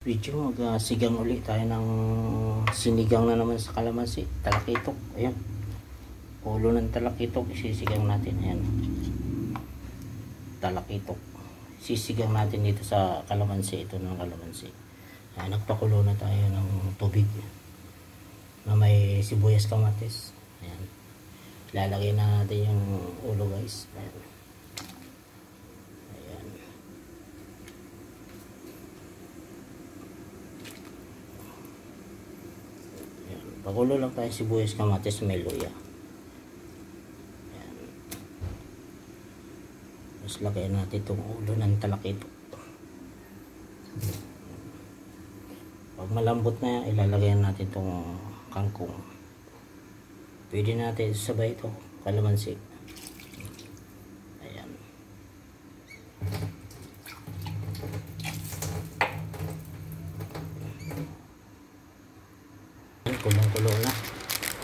Video, magsigang ulit tayo ng sinigang na naman sa kalamansi, talakitok. Ayan, ulo ng talakitok isisigang natin. Ayan, talakitok sisigang natin dito sa kalamansi. Ito ng kalamansi. Ayan, nagpakulo na tayo ng tubig na may sibuyas, kamatis. Ayan, lalagay na natin yung ulo, guys. Ayan. Pakulo lang tayo sibuyas, kamatis, may luya. Ayan. Tapos lagyan natin itong ulo ng talakitok. Pag malambot na yan, ilalagay natin itong kangkong. Pwede natin sabay ito, kalamansi. Ayan. Kulong-kulong na.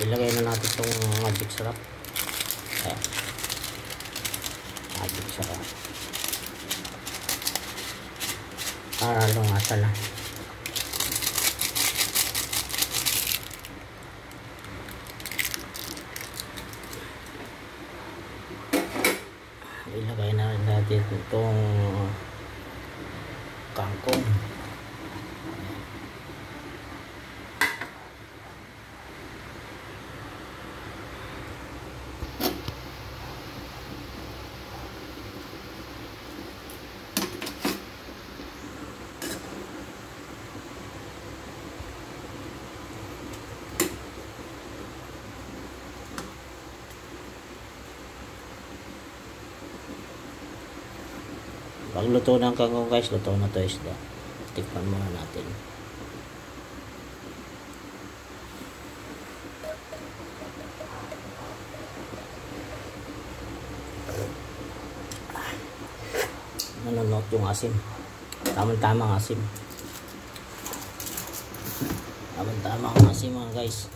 Ilagay na natin itong magic syrup. Ayan. Magic syrup. Para lumasa lang. Ilagay na natin itong kangkong. Pag luto ng kangkong, guys, luto na to isda. Tikman muna natin. Nanunot yung asim. Tamang-tamang asim. Tamang-tamang asim, mga guys.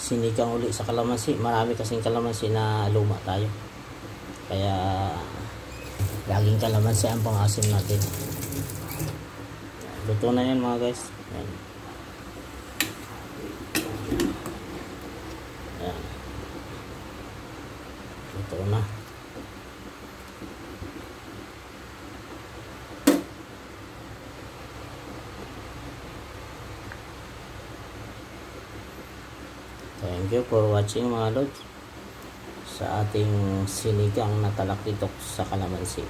Sinigang uli sa kalamansi. Marami kasing kalamansi na luma tayo, kaya laging kalamansi ang pang-asim natin. Luto na yan, mga guys. Ayan. Ayan. Luto na. Thank you for watching, mga lods, sa ating sinigang na talakitok sa kalamansi.